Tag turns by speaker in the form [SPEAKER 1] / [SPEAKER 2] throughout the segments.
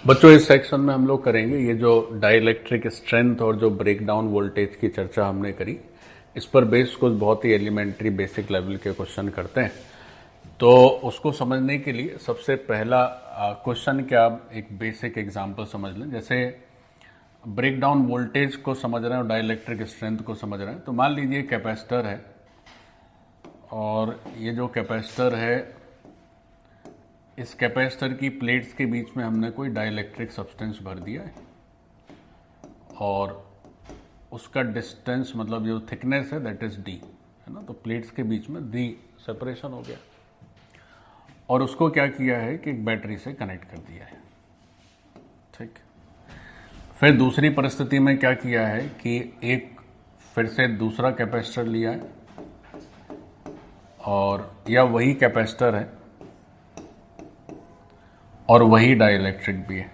[SPEAKER 1] बच्चों, इस सेक्शन में हम लोग करेंगे ये जो डाइलेक्ट्रिक स्ट्रेंथ और जो ब्रेकडाउन वोल्टेज की चर्चा हमने करी, इस पर बेस्ड कुछ बहुत ही एलिमेंट्री बेसिक लेवल के क्वेश्चन करते हैं। तो उसको समझने के लिए सबसे पहला क्वेश्चन क्या, एक बेसिक एग्जांपल समझ लें। जैसे ब्रेकडाउन वोल्टेज को समझ रहे हैं और डाइलेक्ट्रिक स्ट्रेंथ को समझ रहे हैं, तो मान लीजिए कैपेसिटर है और ये जो कैपेसिटर है, इस कैपेसिटर की प्लेट्स के बीच में हमने कोई डाइलेक्ट्रिक सब्सटेंस भर दिया है और उसका डिस्टेंस, मतलब जो थिकनेस है, दैट इज डी, है ना। तो प्लेट्स के बीच में डी सेपरेशन हो गया और उसको क्या किया है कि एक बैटरी से कनेक्ट कर दिया है, ठीक। फिर दूसरी परिस्थिति में क्या किया है कि एक फिर से दूसरा कैपेसिटर लिया है और या वही कैपेसिटर है और वही डाइलेक्ट्रिक भी है,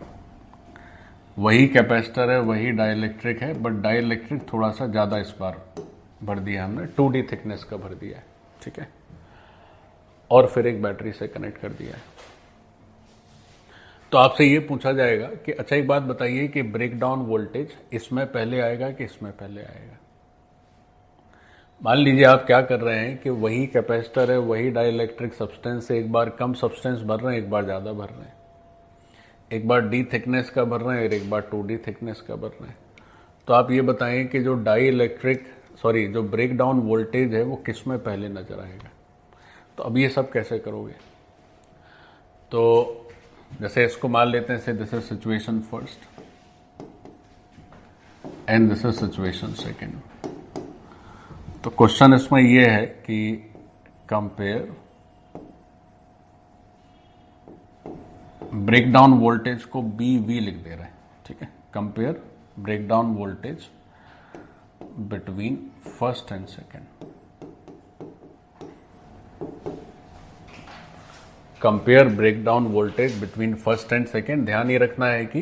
[SPEAKER 1] वही कैपेसिटर है, वही डाइलेक्ट्रिक है, बट डाइलेक्ट्रिक थोड़ा सा ज़्यादा इस बार भर दिया हमने, 2D थिकनेस का भर दिया है, ठीक है। और फिर एक बैटरी से कनेक्ट कर दिया है। तो आपसे ये पूछा जाएगा कि अच्छा एक बात बताइए कि ब्रेकडाउन वोल्टेज इसमें पहले आएगा कि इसमें पहले आएगा। मान लीजिए आप क्या कर रहे हैं कि वही कैपेसिटर है, वही डाइलेक्ट्रिक सब्सटेंस से एक बार कम सब्सटेंस भर रहे हैं, एक बार ज़्यादा भर रहे हैं, एक बार डी थिकनेस का भर रहे हैं और एक बार 2D थिकनेस का भर रहे हैं। तो आप ये बताएं कि जो जो ब्रेकडाउन वोल्टेज है वो किस में पहले नजर आएगा। तो अब ये सब कैसे करोगे? तो जैसे इसको मान लेते हैं, this is situation first and this is situation second. तो क्वेश्चन इसमें ये है कि कंपेयर ब्रेकडाउन वोल्टेज को BV लिख दे रहे हैं, ठीक है। Compare breakdown voltage between first and second. Compare breakdown voltage between first and second. ध्यान ये रखना है कि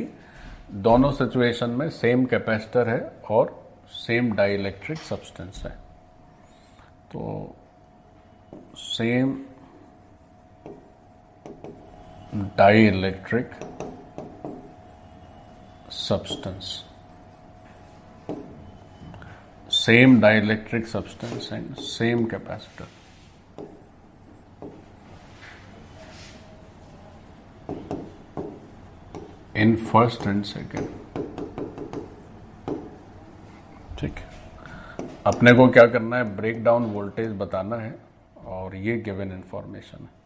[SPEAKER 1] दोनों सिचुएशन में सेम कैपेसिटर है और सेम डाइलेक्ट्रिक सब्सटेंस है। तो same dielectric substance, same dielectric substance and same capacitor. In first and second, ठीक। अपने को क्या करना है, ब्रेकडाउन वोल्टेज बताना है और ये गिवन इंफॉर्मेशन है।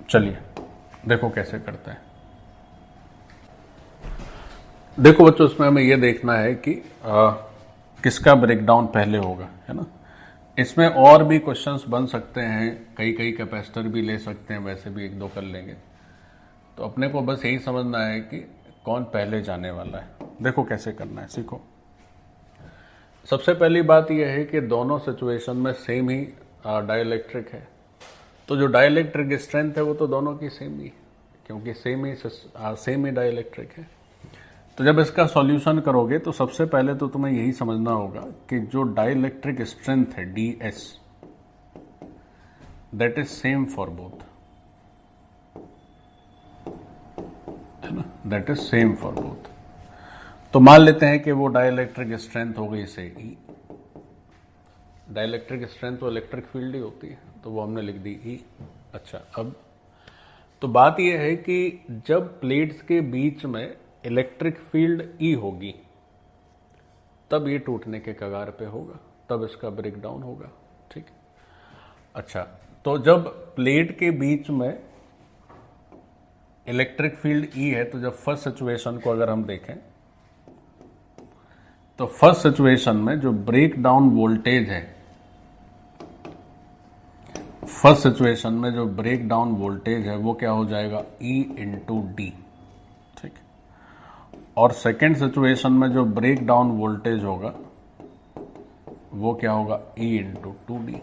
[SPEAKER 1] चलिए देखो कैसे करते हैं। देखो बच्चों, इसमें हमें यह देखना है कि किसका ब्रेकडाउन पहले होगा, है ना। इसमें और भी क्वेश्चंस बन सकते हैं, कई कैपेसिटर भी ले सकते हैं, वैसे भी एक दो कर लेंगे। तो अपने को बस यही समझना है कि कौन पहले जाने वाला है। देखो कैसे करना है, सीखो। सबसे पहली बात यह है कि दोनों सिचुएशन में सेम ही डाइलेक्ट्रिक है। तो जो डाइलेक्ट्रिक स्ट्रेंथ है वो तो दोनों की सेम ही, क्योंकि सेम ही डाइलेक्ट्रिक है। तो जब इसका सॉल्यूशन करोगे तो सबसे पहले तो तुम्हें यही समझना होगा कि जो डाइलेक्ट्रिक स्ट्रेंथ है DS, that is same for both, है ना, that is same for both. तो मान लेते हैं कि वो डाइलेक्ट्रिक स्ट्रेंथ हो गई से E। डाइलेक्ट्रिक स्ट्रेंथ तो इलेक्ट्रिक फील्ड ही होती है, तो वो हमने लिख दी E। अच्छा, अब तो बात यह है कि जब प्लेट्स के बीच में इलेक्ट्रिक फील्ड E होगी, तब ये टूटने के कगार पे होगा, तब इसका ब्रेकडाउन होगा, ठीक। अच्छा, तो जब प्लेट के बीच में इलेक्ट्रिक फील्ड E है, तो जब फर्स्ट सिचुएशन को अगर हम देखें तो फर्स्ट सिचुएशन में जो ब्रेकडाउन वोल्टेज है, फर्स्ट सिचुएशन में जो ब्रेकडाउन वोल्टेज है वो क्या हो जाएगा, E इंटू डी, ठीक। और सेकेंड सिचुएशन में जो ब्रेकडाउन वोल्टेज होगा वो क्या होगा, E इंटू 2D।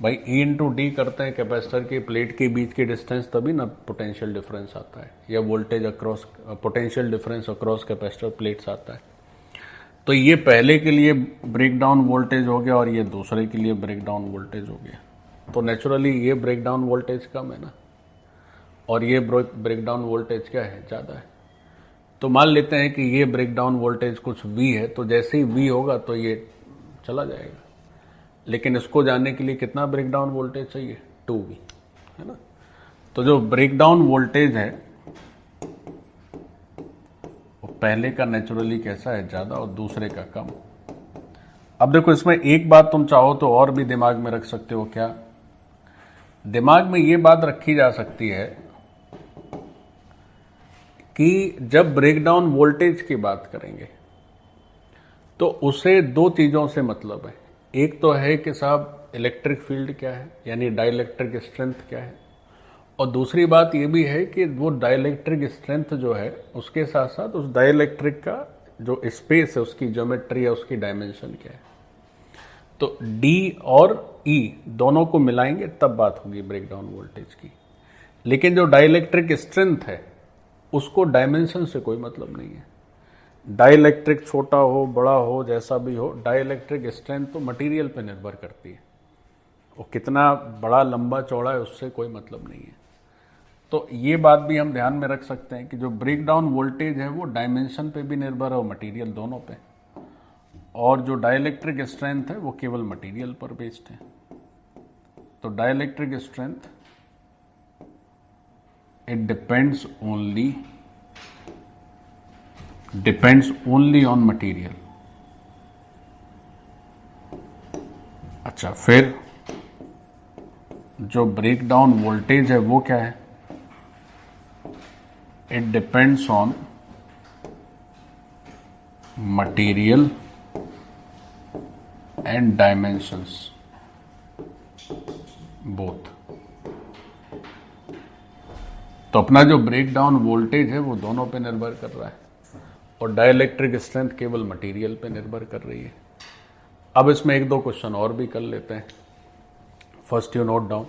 [SPEAKER 1] भाई E इंटू डी करते हैं कैपेसिटर के प्लेट के बीच की डिस्टेंस, तभी ना पोटेंशियल डिफरेंस आता है, या voltage across, potential difference across capacitor plates आता है। तो ये पहले के लिए ब्रेक डाउन वोल्टेज हो गया और ये दूसरे के लिए ब्रेक डाउन वोल्टेज हो गया। तो नेचुरली ये ब्रेक डाउन वोल्टेज कम है ना, और ये ब्रेक डाउन वोल्टेज क्या है, ज़्यादा है। तो मान लेते हैं कि ये ब्रेक डाउन वोल्टेज कुछ V है, तो जैसे ही V होगा तो ये चला जाएगा। लेकिन इसको जानने के लिए कितना ब्रेक डाउन वोल्टेज चाहिए, 2V, है ना। तो जो ब्रेक डाउन वोल्टेज है वो पहले का नेचुरली कैसा है, ज़्यादा, और दूसरे का कम। अब देखो, इसमें एक बात तुम चाहो तो और भी दिमाग में रख सकते हो। क्या दिमाग में ये बात रखी जा सकती है कि जब ब्रेकडाउन वोल्टेज की बात करेंगे तो उसे दो चीजों से मतलब है। एक तो है कि साहब इलेक्ट्रिक फील्ड क्या है, यानी डाइलेक्ट्रिक स्ट्रेंथ क्या है, और दूसरी बात यह भी है कि वो डाइलेक्ट्रिक स्ट्रेंथ जो है उसके साथ साथ उस डाइलेक्ट्रिक का जो स्पेस है, उसकी ज्योमेट्री है, उसकी डायमेंशन क्या है। तो डी और ई दोनों को मिलाएंगे तब बात होगी ब्रेकडाउन वोल्टेज की। लेकिन जो डाइलेक्ट्रिक स्ट्रेंथ है उसको डायमेंशन से कोई मतलब नहीं है। डाइलेक्ट्रिक छोटा हो बड़ा हो जैसा भी हो, डाइलेक्ट्रिक स्ट्रेंथ तो मटेरियल पे निर्भर करती है। वो कितना बड़ा लंबा चौड़ा है उससे कोई मतलब नहीं है। तो ये बात भी हम ध्यान में रख सकते हैं कि जो ब्रेकडाउन वोल्टेज है वो डायमेंशन पे भी निर्भर है और मटेरियल दोनों पे, और जो डाइलेक्ट्रिक स्ट्रेंथ है वो केवल मटेरियल पर बेस्ड है। तो dielectric strength it depends only on material। अच्छा, फिर जो ब्रेकडाउन वोल्टेज है वो क्या है, it depends on material and dimensions both। तो अपना जो ब्रेकडाउन वोल्टेज है वो दोनों पे निर्भर कर रहा है और डाइलेक्ट्रिक स्ट्रेंथ केवल मटेरियल पे निर्भर कर रही है। अब इसमें एक दो क्वेश्चन और भी कर लेते हैं। फर्स्ट यू नोट डाउन,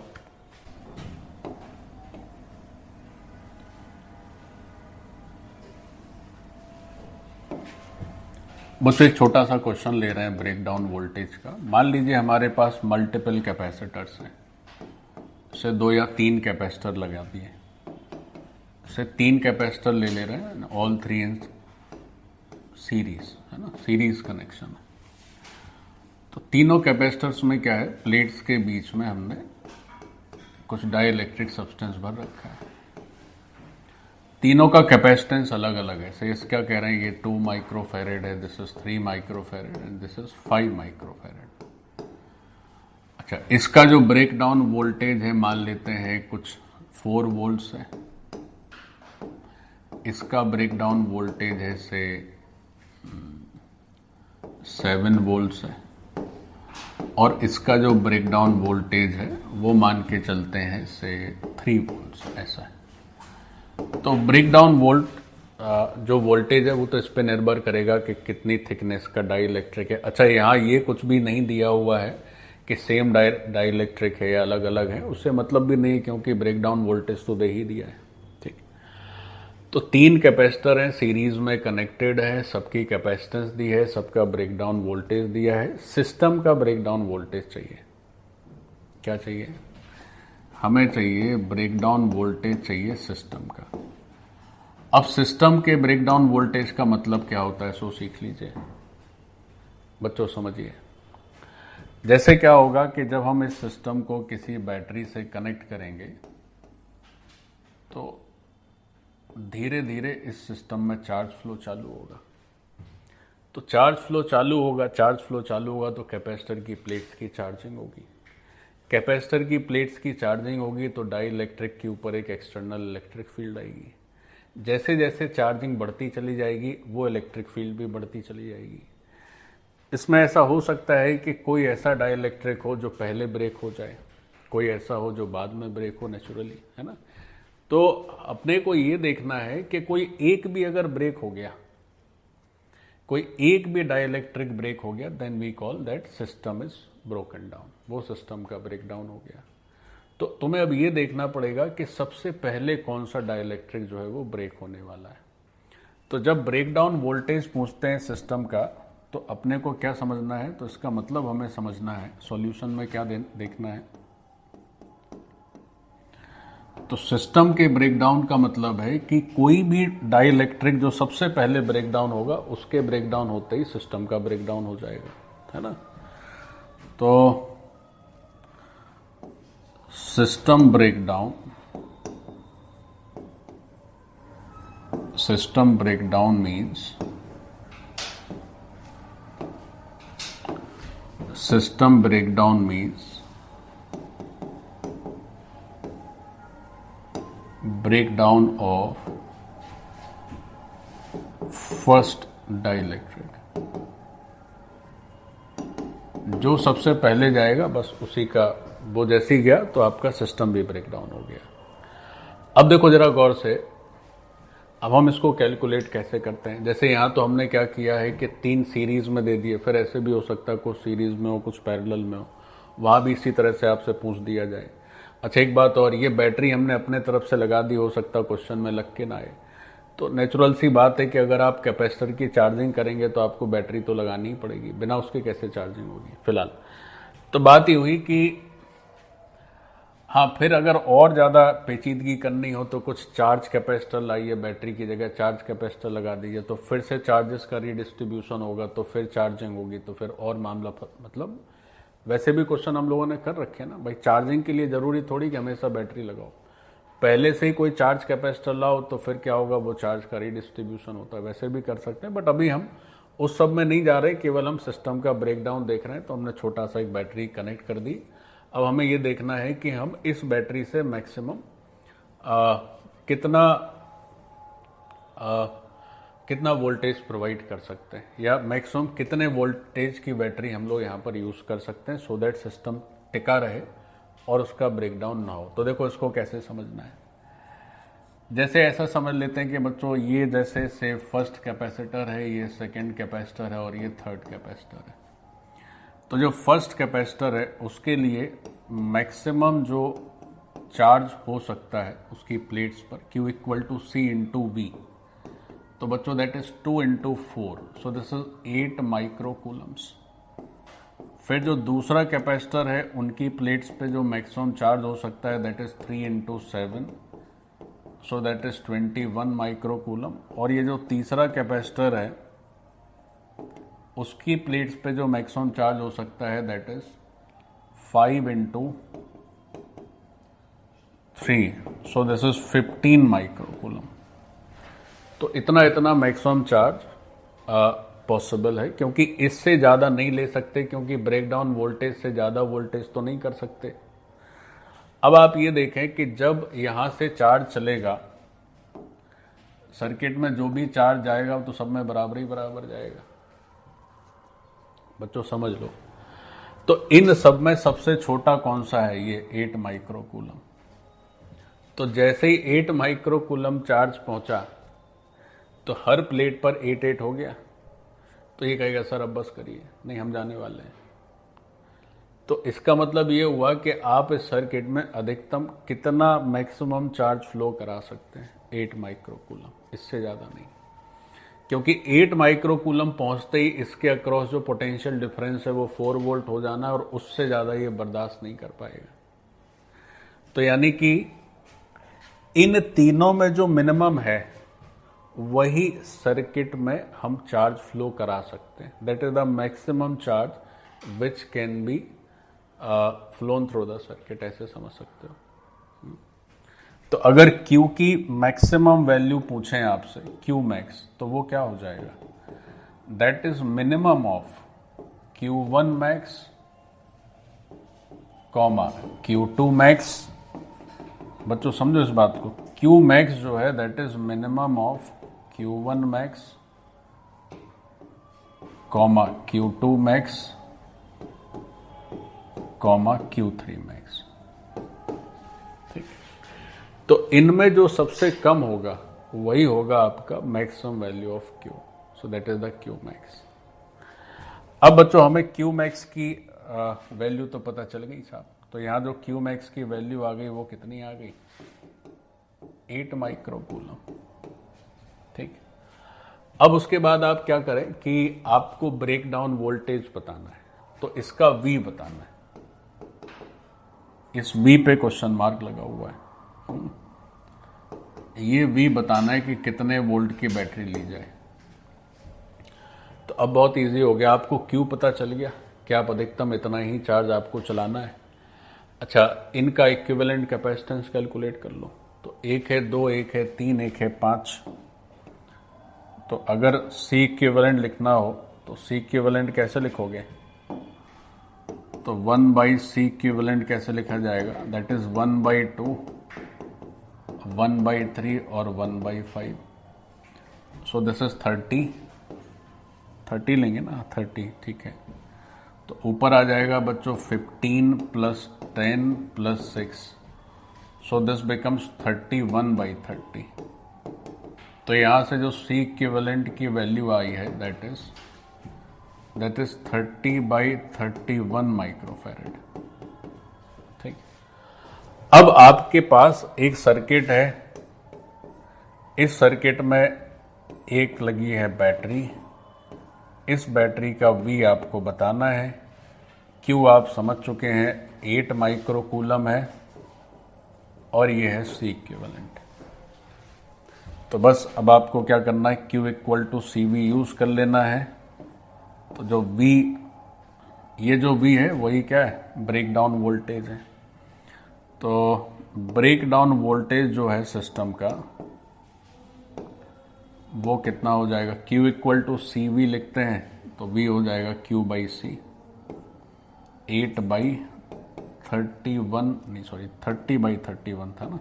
[SPEAKER 1] मुझसे एक छोटा सा क्वेश्चन ले रहे हैं ब्रेकडाउन वोल्टेज का। मान लीजिए हमारे पास मल्टीपल कैपेसिटर्स हैं, से 2 या 3 कैपेसिटर लगा दिए, से 3 कैपेसिटर ले रहे हैं, ऑल 3 इन सीरीज, है ना, सीरीज कनेक्शन है। तो तीनों कैपेसिटर्स में क्या है, प्लेट्स के बीच में हमने कुछ डाइलेक्ट्रिक सब्सटेंस भर रखा है। तीनों का कैपेसिटेंस अलग अलग है। से क्या कह रहे हैं, ये 2 माइक्रोफैरेड है, this is 3 microfarad and this is 5 microfarad. अच्छा, इसका जो ब्रेकडाउन वोल्टेज है मान लेते हैं कुछ 4 वोल्ट्स है। इसका ब्रेकडाउन वोल्टेज है से 7 वोल्ट्स है, और इसका जो ब्रेकडाउन वोल्टेज है वो मान के चलते हैं से 3 वोल्ट्स, ऐसा है। तो ब्रेकडाउन जो वोल्टेज है वो तो इस पे निर्भर करेगा कि कितनी थिकनेस का डाइलेक्ट्रिक है। अच्छा, यहाँ ये कुछ भी नहीं दिया हुआ है कि सेम डाइलेक्ट्रिक है या अलग अलग है, उससे मतलब भी नहीं, क्योंकि ब्रेकडाउन वोल्टेज तो दे ही दिया है। ठीक, तो 3 कैपेसिटर हैं, सीरीज में कनेक्टेड है, सबकी कैपेसिटेंस दी है, सबका ब्रेकडाउन वोल्टेज दिया है। सिस्टम का ब्रेकडाउन वोल्टेज चाहिए। क्या चाहिए हमें, चाहिए ब्रेकडाउन वोल्टेज चाहिए सिस्टम का। अब सिस्टम के ब्रेकडाउन वोल्टेज का मतलब क्या होता है, सो सीख लीजिए बच्चों, समझिए। जैसे क्या होगा कि जब हम इस सिस्टम को किसी बैटरी से कनेक्ट करेंगे तो धीरे धीरे इस सिस्टम में चार्ज फ्लो चालू होगा। तो चार्ज फ्लो चालू होगा तो कैपेसिटर की प्लेट्स की चार्जिंग होगी। कैपेसिटर की प्लेट्स की चार्जिंग होगी तो डाइलेक्ट्रिक के ऊपर एक एक्सटर्नल इलेक्ट्रिक फील्ड आएगी। जैसे जैसे चार्जिंग बढ़ती चली जाएगी वो इलेक्ट्रिक फील्ड भी बढ़ती चली जाएगी। इसमें ऐसा हो सकता है कि कोई ऐसा डाइलेक्ट्रिक हो जो पहले ब्रेक हो जाए, कोई ऐसा हो जो बाद में ब्रेक हो नेचुरली, है ना। तो अपने को ये देखना है कि कोई एक भी अगर ब्रेक हो गया, कोई एक भी डाइलेक्ट्रिक ब्रेक हो गया, then we call that system is broken down, वो सिस्टम का ब्रेकडाउन हो गया। तो तुम्हें अब ये देखना पड़ेगा कि सबसे पहले कौन सा डाइलेक्ट्रिक जो है वो ब्रेक होने वाला है। तो जब ब्रेकडाउन वोल्टेज पूछते हैं सिस्टम का तो अपने को क्या समझना है, तो इसका मतलब हमें समझना है सॉल्यूशन में क्या देखना है। तो सिस्टम के ब्रेकडाउन का मतलब है कि कोई भी डाइलेक्ट्रिक जो सबसे पहले ब्रेकडाउन होगा, उसके ब्रेकडाउन होते ही सिस्टम का ब्रेकडाउन हो जाएगा, है ना। तो system breakdown means breakdown of first dielectric। जो सबसे पहले जाएगा बस उसी का, वो जैसे ही गया तो आपका सिस्टम भी ब्रेकडाउन हो गया। अब देखो जरा गौर से, अब हम इसको कैलकुलेट कैसे करते हैं। जैसे यहाँ तो हमने क्या किया है कि 3 सीरीज में दे दिए, फिर ऐसे भी हो सकता है कुछ सीरीज में हो, कुछ पैरेलल में हो, वहाँ भी इसी तरह से आपसे पूछ दिया जाए। अच्छा एक बात और, ये बैटरी हमने अपने तरफ से लगा दी, हो सकता क्वेश्चन में लग के ना आए, तो नेचुरल सी बात है कि अगर आप कैपेसिटर की चार्जिंग करेंगे तो आपको बैटरी तो लगानी ही पड़ेगी, बिना उसके कैसे चार्जिंग होगी फिलहाल। तो बात ये हुई कि हाँ, फिर अगर और ज़्यादा पेचीदगी करनी हो तो कुछ चार्ज कैपेसिटर लाइए, बैटरी की जगह चार्ज कैपेसिटर लगा दीजिए, तो फिर से चार्जेस का रीडिस्ट्रीब्यूशन होगा, तो फिर चार्जिंग होगी, तो फिर और मामला, मतलब वैसे भी क्वेश्चन हम लोगों ने कर रखे हैं ना भाई, चार्जिंग के लिए ज़रूरी थोड़ी कि हमेशा बैटरी लगाओ, पहले से ही कोई चार्ज कैपेसिटर लाओ तो फिर क्या होगा, वो चार्ज का रीडिस्ट्रीब्यूशन होता है, वैसे भी कर सकते हैं। बट अभी हम उस सब में नहीं जा रहे, केवल हम सिस्टम का ब्रेकडाउन देख रहे हैं। तो हमने छोटा सा एक बैटरी कनेक्ट कर दी। अब हमें ये देखना है कि हम इस बैटरी से मैक्सिमम कितना वोल्टेज प्रोवाइड कर सकते हैं, या मैक्सिमम कितने वोल्टेज की बैटरी हम लोग यहाँ पर यूज़ कर सकते हैं, सो दैट सिस्टम टिका रहे और उसका ब्रेकडाउन ना हो। तो देखो इसको कैसे समझना है। जैसे ऐसा समझ लेते हैं कि बच्चों ये जैसे से फर्स्ट कैपेसिटर है, ये सेकंड कैपेसिटर है और ये थर्ड कैपेसिटर है। तो जो फर्स्ट कैपेसिटर है उसके लिए मैक्सिमम जो चार्ज हो सकता है उसकी प्लेट्स पर, Q equal to C into V, तो बच्चों that is 2 into 4, so this is 8 micro coulombs. फिर जो दूसरा कैपेसिटर है उनकी प्लेट्स पे जो मैक्सिमम चार्ज हो सकता है that is 3 into 7, so that is 21 micro coulomb. और ये जो तीसरा कैपेसिटर है उसकी प्लेट्स पे जो मैक्सिमम चार्ज हो सकता है that is 5 into 3, so this is 15 micro coulomb. तो इतना मैक्सिमम चार्ज पॉसिबल है, क्योंकि इससे ज़्यादा नहीं ले सकते, क्योंकि ब्रेकडाउन वोल्टेज से ज़्यादा वोल्टेज तो नहीं कर सकते। अब आप ये देखें कि जब यहाँ से चार्ज चलेगा सर्किट में, जो भी चार्ज जाएगा तो सब में बराबर ही बराबर जाएगा। बच्चों समझ लो, तो इन सब में सबसे छोटा कौन सा है, ये 8 माइक्रो कूलम। तो जैसे ही 8 माइक्रो कूलम चार्ज पहुंचा तो हर प्लेट पर 8 हो गया। तो ये कहेगा सर अब बस करिए, नहीं हम जाने वाले हैं। तो इसका मतलब ये हुआ कि आप इस सर्किट में अधिकतम कितना मैक्सिमम चार्ज फ्लो करा सकते हैं, 8 माइक्रो कूलम, इससे ज़्यादा नहीं। क्योंकि 8 माइक्रो कूलम पहुंचते ही इसके अक्रॉस जो पोटेंशियल डिफरेंस है वो 4 वोल्ट हो जाना है, और उससे ज़्यादा ये बर्दाश्त नहीं कर पाएगा। तो यानी कि इन तीनों में जो मिनिमम है वही सर्किट में हम चार्ज फ्लो करा सकते हैं। That is the maximum charge which can be phloem through the circuit, ऐसे समझ सकते हो। तो अगर Q की मैक्सिमम वैल्यू पूछें आपसे, Q मैक्स, तो वो क्या हो जाएगा, that is minimum of Q1 max comma Q2 max. बच्चों समझो इस बात को, Q मैक्स जो है that is minimum of Q1 max comma Q2 max comma Q3 max. ठीक, तो इनमें जो सबसे कम होगा वही होगा आपका maximum value of Q, so that is the Q max. अब बच्चों हमें Q मैक्स की वैल्यू तो पता चल गई साहब। तो यहां जो Q मैक्स की वैल्यू आ गई वो कितनी आ गई, 8 माइक्रो कूलम। ठीक, अब उसके बाद आप क्या करें कि आपको ब्रेक डाउन वोल्टेज बताना है, तो इसका V बताना है। इस V पे क्वेश्चन मार्क लगा हुआ है। ये V बताना है कि कितने वोल्ट की बैटरी ली जाए। तो अब बहुत इजी हो गया, आपको Q पता चल गया कि आप अधिकतम इतना ही चार्ज आपको चलाना है। अच्छा, इनका इक्विवेलेंट कैपेसिटेंस कैलकुलेट कर लो। तो 1 है 2, 1 है 3, 1 है 5। तो अगर C इक्विवेलेंट लिखना हो तो C इक्विवेलेंट कैसे लिखोगे? तो 1/C इक्विवेलेंट कैसे लिखा जाएगा? दैट इज 1/2, 1/3 और 1/5। सो दिस इज 30 लेंगे ना, 30, ठीक है। तो ऊपर आ जाएगा बच्चों 15 + 10 + 6, सो दिस बिकम्स 31/30। तो यहां से जो C इक्विवेलेंट की वैल्यू आई है दैट इज 30/31 माइक्रोफैरेड। ठीक। अब आपके पास एक सर्किट है, इस सर्किट में एक लगी है बैटरी। इस बैटरी का V आपको बताना है। Q आप समझ चुके हैं, 8 माइक्रोकूलम है और ये है C इक्विवेलेंट। तो बस अब आपको क्या करना है, Q = CV यूज कर लेना है। तो जो V, ये जो V है वही क्या है, ब्रेक डाउन वोल्टेज है। तो ब्रेक डाउन वोल्टेज जो है सिस्टम का वो कितना हो जाएगा? Q = CV लिखते हैं तो V हो जाएगा Q/C, 30/31 था ना,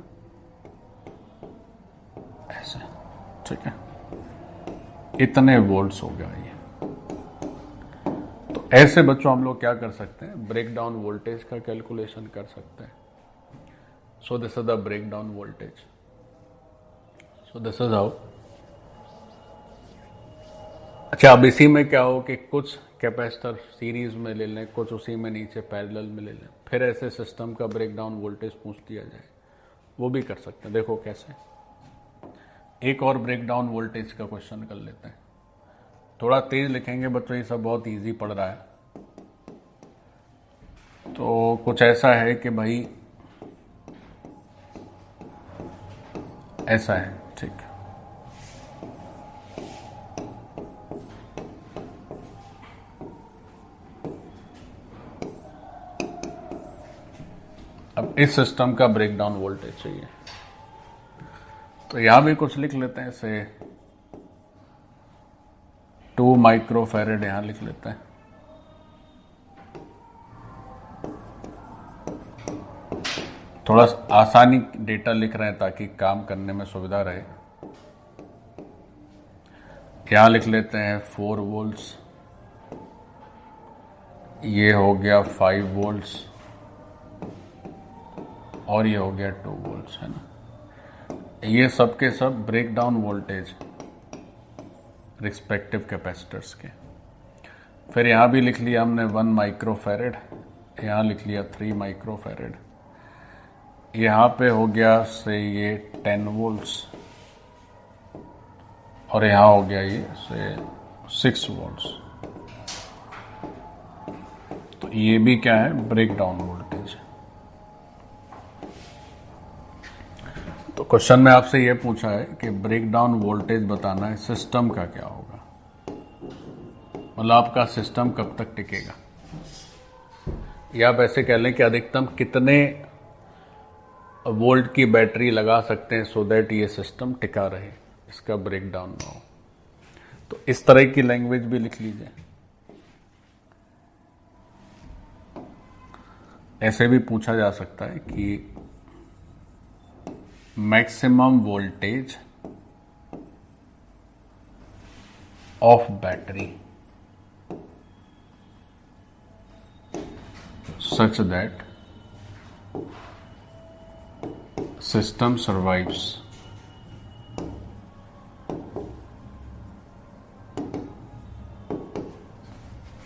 [SPEAKER 1] ऐसे, ठीक है। इतने वोल्ट्स हो गया ये। तो ऐसे बच्चों हम लोग क्या कर सकते हैं, ब्रेक डाउन वोल्टेज का कैलकुलेशन कर सकते हैं। So this is the break down voltage. So this is how. अच्छा, अब इसी में क्या हो कि कुछ कैपेसिटर सीरीज में ले लें, कुछ उसी में नीचे पैरेलल में ले लें, फिर ऐसे सिस्टम का ब्रेक डाउन वोल्टेज पूछ दिया जाए, वो भी कर सकते हैं। देखो कैसे। एक और ब्रेक डाउन वोल्टेज का क्वेश्चन कर लेते हैं। थोड़ा तेज लिखेंगे बच्चों, ये सब बहुत इजी पड़ रहा है। तो कुछ ऐसा है कि भाई ऐसा है, ठीक। अब इस सिस्टम का ब्रेक डाउन वोल्टेज चाहिए, तो यहां भी कुछ लिख लेते हैं, से 2 माइक्रोफैरेड यहां लिख लेते हैं। थोड़ा आसानी डेटा लिख रहे हैं ताकि काम करने में सुविधा रहे। यहां लिख लेते हैं 4 वोल्ट्स, ये हो गया 5 वोल्ट्स और ये हो गया 2 वोल्ट्स, है ना। ये सब के सब break down voltage respective capacitors के। फिर यहां भी लिख लिया हमने 1 माइक्रोफैरेड, यहां लिख लिया 3 माइक्रोफैरेड, यहां पे हो गया से ये 10 वोल्ट्स और यहां हो गया ये से 6 वोल्ट्स। तो ये भी क्या है, ब्रेक डाउन वोल्टेज। तो क्वेश्चन में आपसे ये पूछा है कि ब्रेक डाउन वोल्टेज बताना है, सिस्टम का क्या होगा, मतलब आपका सिस्टम कब तक टिकेगा, या आप ऐसे कह लें कि अधिकतम कितने वोल्ट की बैटरी लगा सकते हैं सो दैट ये सिस्टम टिका रहे, इसका ब्रेक डाउन ना हो। तो इस तरह की लैंग्वेज भी लिख लीजिए। ऐसे भी पूछा जा सकता है कि maximum voltage of battery such that system survives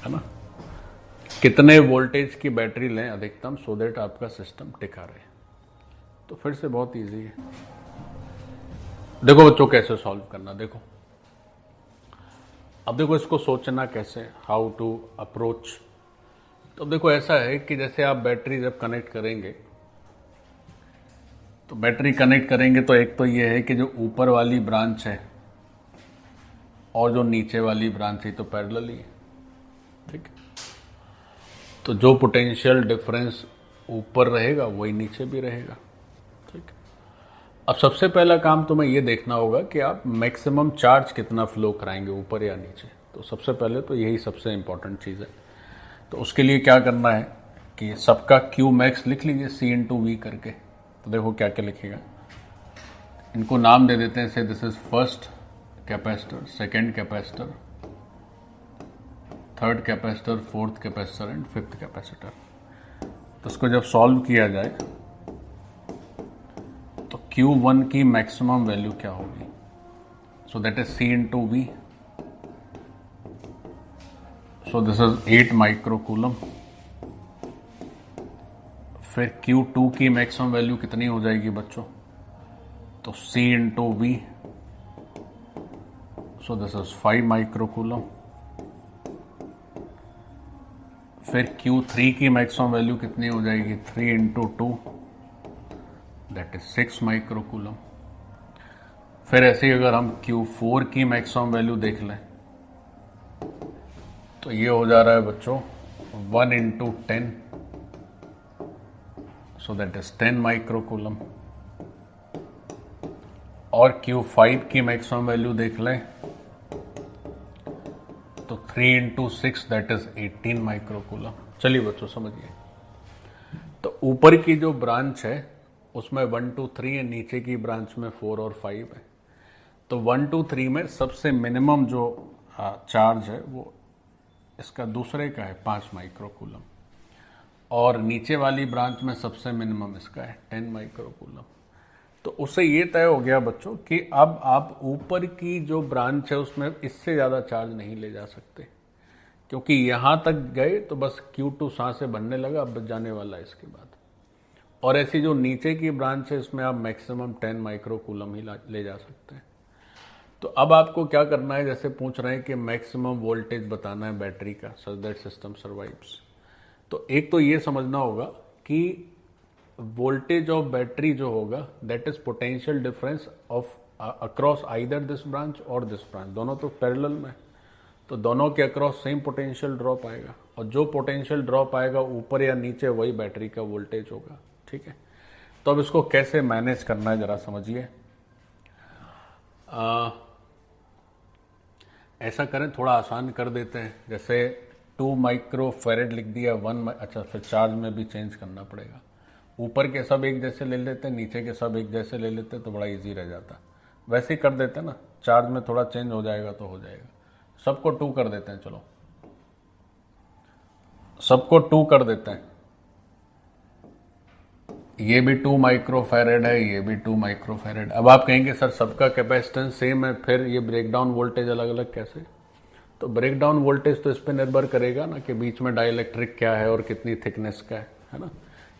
[SPEAKER 1] है ना। कितने वोल्टेज की बैटरी लें अधिकतम सो दैट आपका सिस्टम टिका रहे। तो फिर से बहुत इजी है। देखो बच्चों कैसे सॉल्व करना। देखो अब देखो इसको सोचना कैसे, हाउ टू अप्रोच। तो देखो ऐसा है कि जैसे आप बैटरी जब कनेक्ट करेंगे, तो बैटरी कनेक्ट करेंगे तो एक तो ये है कि जो ऊपर वाली ब्रांच है और जो नीचे वाली ब्रांच है तो पैरेलल ही है, ठीक है। तो जो पोटेंशियल डिफरेंस ऊपर रहेगा वही नीचे भी रहेगा, ठीक है। अब सबसे पहला काम तुम्हें ये देखना होगा कि आप मैक्सिमम चार्ज कितना फ्लो कराएंगे, ऊपर या नीचे। तो सबसे पहले तो यही सबसे इंपॉर्टेंट चीज़ है। तो उसके लिए क्या करना है कि सबका क्यू मैक्स लिख लीजिए C/V करके। तो देखो क्या क्या लिखेगा, इनको नाम दे देते हैं, से this is first capacitor, second capacitor, third capacitor, fourth capacitor and fifth capacitor. तो इसको जब सॉल्व किया जाए तो Q1 की मैक्सिमम वैल्यू क्या होगी, so that is C/V। So this is 8 microcoulomb. फिर Q2 की मैक्सिमम वैल्यू कितनी हो जाएगी बच्चों, तो C/V। So this is 5 microcoulomb. फिर Q3 की मैक्सिमम वैल्यू कितनी हो जाएगी, 3 × 2, दैट इज 6 माइक्रोकूलम। फिर ऐसे ही अगर हम Q4 की मैक्सिमम वैल्यू देख लें तो ये हो जा रहा है बच्चों 1 × 10, सो दैट इज 10 माइक्रोकूलम। और Q5 की मैक्सिमम वैल्यू देख लें तो 3 × 6, दैट इज 18 माइक्रोकूलम। चलिए बच्चों समझिए, तो ऊपर की जो ब्रांच है उसमें 1 2 3 है, नीचे की ब्रांच में 4 और 5 है। तो 1 2 3 में सबसे मिनिमम जो चार्ज है वो इसका दूसरे का है 5 माइक्रोकूलम, और नीचे वाली ब्रांच में सबसे मिनिमम इसका है 10 माइक्रोकूलम। तो उससे ये तय हो गया बच्चों कि अब आप ऊपर की जो ब्रांच है उसमें इससे ज़्यादा चार्ज नहीं ले जा सकते, क्योंकि यहाँ तक गए तो बस Q2 सांसें बनने लगा, अब जाने वाला है इसके बाद। और ऐसी जो नीचे की ब्रांच है इसमें आप मैक्सिमम 10 माइक्रोकूलम ही ले जा सकते हैं। तो अब आपको क्या करना है, जैसे पूछ रहे हैं कि मैक्सिमम वोल्टेज बताना है बैटरी का सच दैट सिस्टम सर्वाइव्स। तो एक तो ये समझना होगा कि वोल्टेज ऑफ बैटरी जो होगा that is potential difference of across either this branch और दिस ब्रांच, दोनों तो पैरेलल में, तो दोनों के अक्रॉस सेम पोटेंशियल ड्रॉप आएगा, और जो पोटेंशियल ड्रॉप आएगा ऊपर या नीचे वही बैटरी का वोल्टेज होगा, ठीक है। तो अब इसको कैसे मैनेज करना है जरा समझिए। ऐसा करें, थोड़ा आसान कर देते हैं, जैसे 2 माइक्रोफैरेड लिख दिया, 1 अच्छा फिर चार्ज में भी चेंज करना पड़ेगा। ऊपर के सब एक जैसे ले लेते हैं, नीचे के सब एक जैसे ले लेते हैं तो बड़ा इजी रह जाता। वैसे ही कर देते हैं ना, चार्ज में थोड़ा चेंज हो जाएगा तो हो जाएगा। सबको 2 कर देते हैं, चलो सबको 2 कर देते हैं। ये भी 2 माइक्रोफैरेड है, ये भी 2 माइक्रोफैरेड। अब आप कहेंगे सर सबका कैपेसिटेंस सेम है, फिर ये ब्रेकडाउन वोल्टेज अलग अलग कैसे? तो ब्रेकडाउन वोल्टेज तो इस पर निर्भर करेगा ना कि बीच में डाइलेक्ट्रिक क्या है और कितनी थिकनेस का है ना।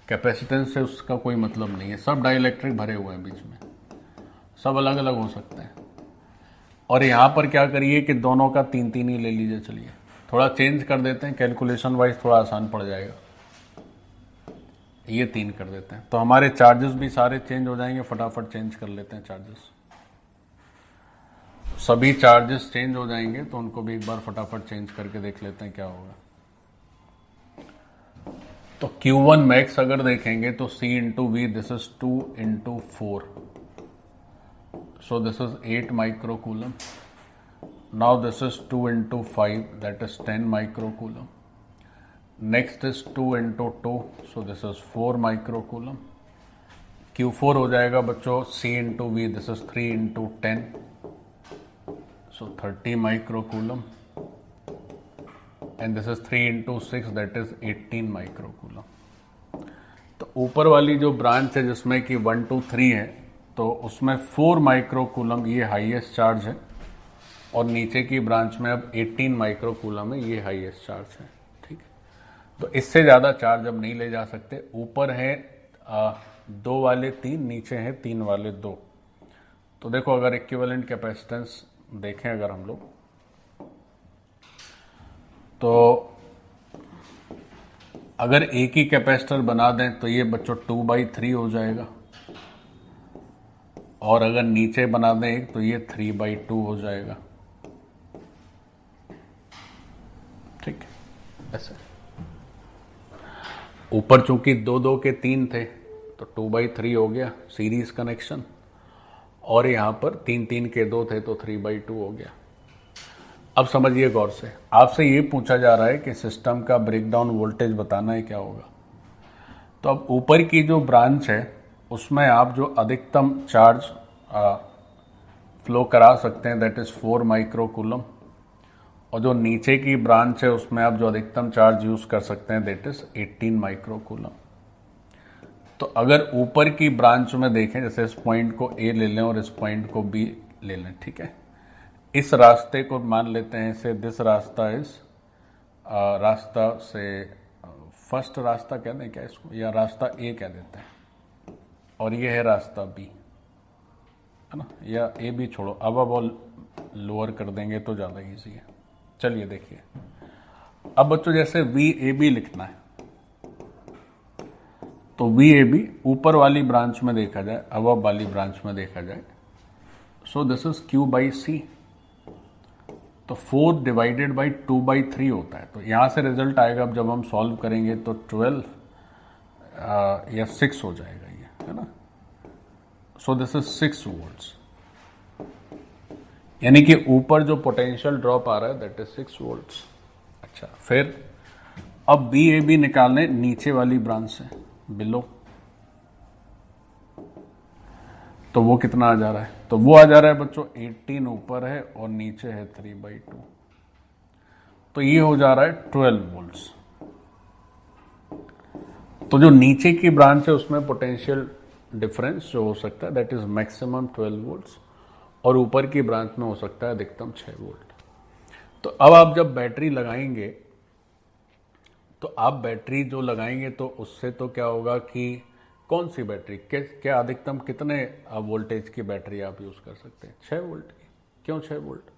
[SPEAKER 1] कैपेसिटेंस से उसका कोई मतलब नहीं है, सब डाइलेक्ट्रिक भरे हुए हैं बीच में, सब अलग अलग हो सकते हैं। और यहाँ पर क्या करिए कि दोनों का 3 ही ले लीजिए। चलिए थोड़ा चेंज कर देते हैं, कैलकुलेशन वाइज थोड़ा आसान पड़ जाएगा। ये 3 कर देते हैं तो हमारे चार्जेस भी सारे चेंज हो जाएंगे। फटाफट चेंज कर लेते हैं चार्जेस, सभी चार्जेस चेंज हो जाएंगे, तो उनको भी एक बार फटाफट चेंज करके देख लेते हैं क्या होगा। तो Q1 मैक्स अगर देखेंगे तो C/V, this is 2 × 4, so this is 8 microcoulomb. Now this is 2 × 5, that is 10 microcoulomb. Next is 2 × 2, so this is 4 microcoulomb. Q4 हो जाएगा बच्चों C/V, this is 3 × 10, so 30 microcoulomb, and this is 3 × 6, that is 18 microcoulomb. तो ऊपर वाली जो branch है जिसमें कि 1 2 3 है, तो उसमें 4 माइक्रोकूलम ये हाईएस्ट चार्ज है, और नीचे की ब्रांच में अब 18 माइक्रोकूलम है, ये हाईएस्ट चार्ज है, ठीक है। तो इससे ज़्यादा चार्ज अब नहीं ले जा सकते। ऊपर है 2 वाले 3, नीचे हैं 3 वाले 2। तो देखो अगर इक्विवेलेंट कैपेसिटेंस देखें अगर हम लोग, तो अगर एक ही कैपेसिटर बना दें तो ये बच्चों 2/3 हो जाएगा, और अगर नीचे बना दें एक तो ये 3/2 हो जाएगा। ठीक है, ऐसे ऊपर चूंकि 2-2 के 3 थे तो 2/3 हो गया सीरीज कनेक्शन, और यहां पर 3-3 के 2 थे तो 3/2 हो गया। अब समझिए गौर से, आपसे ये पूछा जा रहा है कि सिस्टम का ब्रेकडाउन वोल्टेज बताना है, क्या होगा। तो अब ऊपर की जो ब्रांच है उसमें आप जो अधिकतम चार्ज फ्लो करा सकते हैं दैट इज 4 माइक्रो कूलम, और जो नीचे की ब्रांच है उसमें आप जो अधिकतम चार्ज यूज कर सकते हैं दैट इज 18 माइक्रो कूलम। तो अगर ऊपर की ब्रांच में देखें, जैसे इस पॉइंट को ए ले लें और इस पॉइंट को बी ले लें, ठीक है, इस रास्ते को मान लेते हैं इसे दिस रास्ता इस रास्ता से फर्स्ट रास्ता कह दें क्या इसको, या रास्ता ए कह देते हैं, और ये है रास्ता बी, है ना, या ए बी छोड़ो, अब लोअर कर देंगे तो ज़्यादा इजी है। चलिए देखिए, अब बच्चों जैसे वी ए बी लिखना है तो वी ए बी ऊपर वाली ब्रांच में देखा जाए, अबव वाली ब्रांच में देखा जाए, सो दिस इज Q/C, तो 4 डिवाइडेड बाई 2/3 होता है। तो यहां से रिजल्ट आएगा, अब जब हम सॉल्व करेंगे तो 12 या 6 हो जाएगा ये, है ना। सो दिस इज 6 वोल्ट्स, यानी कि ऊपर जो पोटेंशियल ड्रॉप आ रहा है दैट इज 6 वोल्ट्स। अच्छा, फिर अब बी ए बी निकालने नीचे वाली ब्रांच से बिलो, तो वो कितना आ जा रहा है, तो वो आ जा रहा है बच्चों 18 ऊपर है और नीचे है 3/2, तो ये हो जा रहा है 12 वोल्ट्स। तो जो नीचे की ब्रांच है उसमें पोटेंशियल डिफरेंस जो हो सकता है दैट इज मैक्सिमम 12 वोल्ट्स, और ऊपर की ब्रांच में हो सकता है अधिकतम 6 वोल्ट। तो अब आप जब बैटरी लगाएंगे तो आप बैटरी जो लगाएंगे तो उससे तो क्या होगा कि कौन सी बैटरी, क्या अधिकतम कितने वोल्टेज की बैटरी आप यूज कर सकते हैं, 6 वोल्ट की। क्यों 6 वोल्ट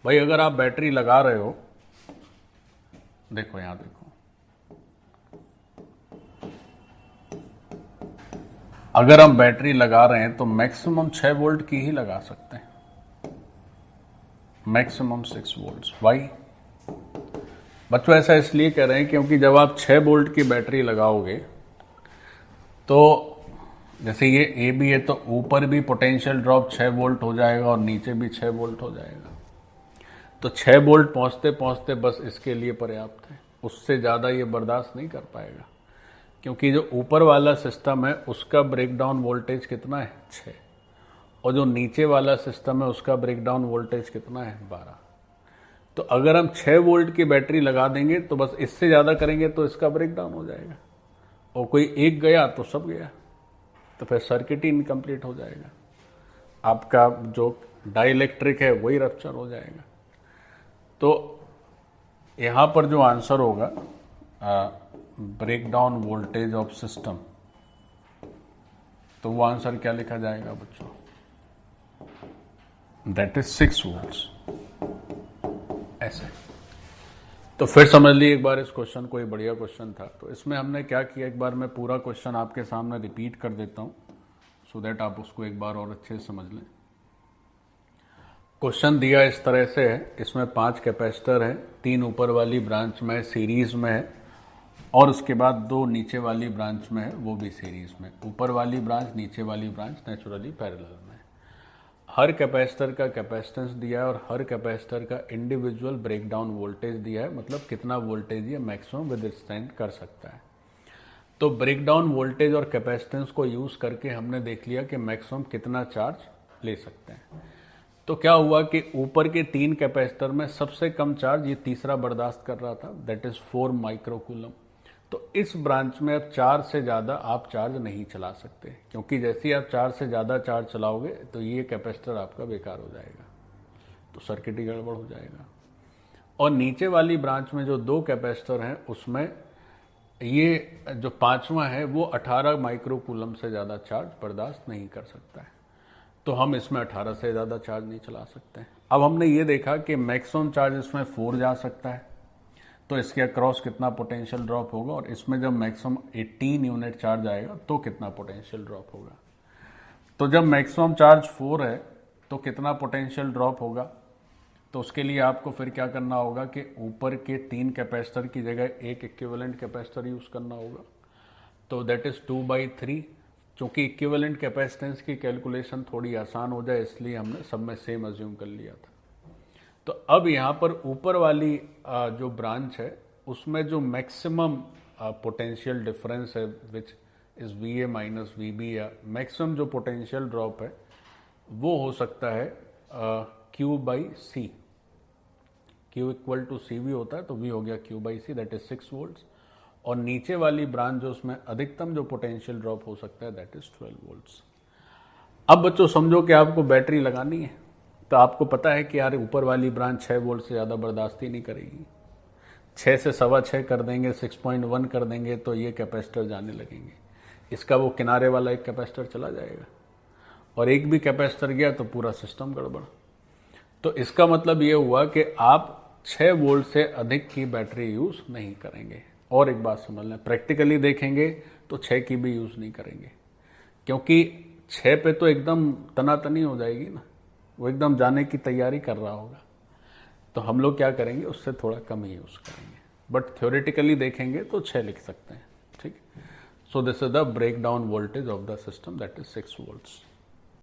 [SPEAKER 1] भाई, अगर आप बैटरी लगा रहे हो, देखो यहां देखो, अगर हम बैटरी लगा रहे हैं तो मैक्सिमम 6 वोल्ट की ही लगा सकते हैं, मैक्सिमम 6 वोल्ट। वाई बच्चों ऐसा इसलिए कह रहे हैं क्योंकि जब आप 6 वोल्ट की बैटरी लगाओगे तो जैसे ये ए बी है तो ऊपर भी पोटेंशियल ड्रॉप 6 वोल्ट हो जाएगा और नीचे भी 6 वोल्ट हो जाएगा। तो 6 वोल्ट पहुंचते पहुंचते बस इसके लिए पर्याप्त है, उससे ज़्यादा ये बर्दाश्त नहीं कर पाएगा, क्योंकि जो ऊपर वाला सिस्टम है उसका ब्रेकडाउन वोल्टेज कितना है 6, और जो नीचे वाला सिस्टम है उसका ब्रेकडाउन वोल्टेज कितना है 12। तो अगर हम 6 वोल्ट की बैटरी लगा देंगे तो बस इससे ज़्यादा करेंगे तो इसका ब्रेकडाउन हो जाएगा, और कोई एक गया तो सब गया, तो फिर सर्किट ही इनकम्प्लीट हो जाएगा, आपका जो डाइलेक्ट्रिक है वही रप्चर हो जाएगा। तो यहां पर जो आंसर होगा ब्रेकडाउन वोल्टेज ऑफ सिस्टम, तो वो आंसर क्या लिखा जाएगा बच्चों, दैट इज 6 वोल्ट्स, ऐसे। तो फिर समझ ली एक बार इस क्वेश्चन को, ये बढ़िया क्वेश्चन था। तो इसमें हमने क्या किया, एक बार मैं पूरा क्वेश्चन आपके सामने रिपीट कर देता हूं सो दैट आप उसको एक बार और अच्छे से समझ लें। क्वेश्चन दिया इस तरह से है, इसमें 5 कैपेसिटर है, 3 ऊपर वाली ब्रांच में सीरीज में है, और उसके बाद 2 नीचे वाली ब्रांच में है, वो भी सीरीज में। ऊपर वाली ब्रांच नीचे वाली ब्रांच नेचुरली पैरेलल में। हर कैपेसिटर का कैपेसिटेंस दिया है और हर कैपेसिटर का इंडिविजुअल ब्रेकडाउन वोल्टेज दिया है, मतलब कितना वोल्टेज ये मैक्सिमम विदस्टैंड कर सकता है। तो ब्रेकडाउन वोल्टेज और कैपेसिटेंस को यूज करके हमने देख लिया कि मैक्सिमम कितना चार्ज ले सकते हैं। तो क्या हुआ कि ऊपर के 3 कैपेसिटर में सबसे कम चार्ज ये तीसरा बर्दाश्त कर रहा था, दैट इज 4 माइक्रोकूलम। तो इस ब्रांच में अब 4 से ज़्यादा आप चार्ज नहीं चला सकते, क्योंकि जैसे ही आप 4 से ज़्यादा चार्ज चलाओगे तो ये कैपेसिटर आपका बेकार हो जाएगा, तो सर्किट ही गड़बड़ हो जाएगा। और नीचे वाली ब्रांच में जो 2 कैपेसिटर हैं उसमें ये जो 5वां है वो 18 माइक्रोकूलम से ज़्यादा चार्ज बर्दाश्त नहीं कर सकता है, तो हम इसमें 18 से ज़्यादा चार्ज नहीं चला सकते। अब हमने ये देखा कि मैक्सिमम चार्ज इसमें 4 जा सकता है, तो इसके अक्रॉस कितना पोटेंशियल ड्रॉप होगा, और इसमें जब मैक्सिमम 18 यूनिट चार्ज आएगा तो कितना पोटेंशियल ड्रॉप होगा। तो जब मैक्सिमम चार्ज 4 है तो कितना पोटेंशियल ड्रॉप होगा, तो उसके लिए आपको फिर क्या करना होगा कि ऊपर के 3 कैपेसिटर की जगह एक इक्विवेलेंट कैपेसिटर यूज करना होगा। तो दैट इज 2/3। चूंकि इक्विवेलेंट कैपेसिटेंस की कैलकुलेशन थोड़ी आसान हो जाए इसलिए हमने सब में सेम अज्यूम कर लिया था। तो अब यहाँ पर ऊपर वाली जो ब्रांच है उसमें जो मैक्सिमम पोटेंशियल डिफरेंस है which is VA minus VB, या मैक्सिमम जो पोटेंशियल ड्रॉप है वो हो सकता है Q/C। Q equal to C भी होता है तो V हो गया Q/C, दैट इज 6 वोल्ट्स। और नीचे वाली ब्रांच जो उसमें अधिकतम जो पोटेंशियल ड्रॉप हो सकता है दैट इज 12 वोल्ट्स। अब बच्चों समझो कि आपको बैटरी लगानी है, तो आपको पता है कि यार ऊपर वाली ब्रांच 6 वोल्ट से ज़्यादा बर्दाश्त ही नहीं करेगी। 6 से 6.25 कर देंगे, 6.1 कर देंगे तो ये कैपेसिटर जाने लगेंगे। इसका वो किनारे वाला एक कैपेसिटर चला जाएगा, और एक भी कैपेसिटर गया तो पूरा सिस्टम गड़बड़। तो इसका मतलब ये हुआ कि आप 6 वोल्ट से अधिक की बैटरी यूज़ नहीं करेंगे। और एक बात समझ लें, प्रैक्टिकली देखेंगे तो 6 की भी यूज़ नहीं करेंगे, क्योंकि 6 पे तो एकदम तनातनी हो जाएगी ना, वो एकदम जाने की तैयारी कर रहा होगा। तो हम लोग क्या करेंगे, उससे थोड़ा कम ही यूज़ करेंगे, बट थ्योरेटिकली देखेंगे तो 6 लिख सकते हैं। ठीक। So this is the break down voltage of the system, that is 6 volts.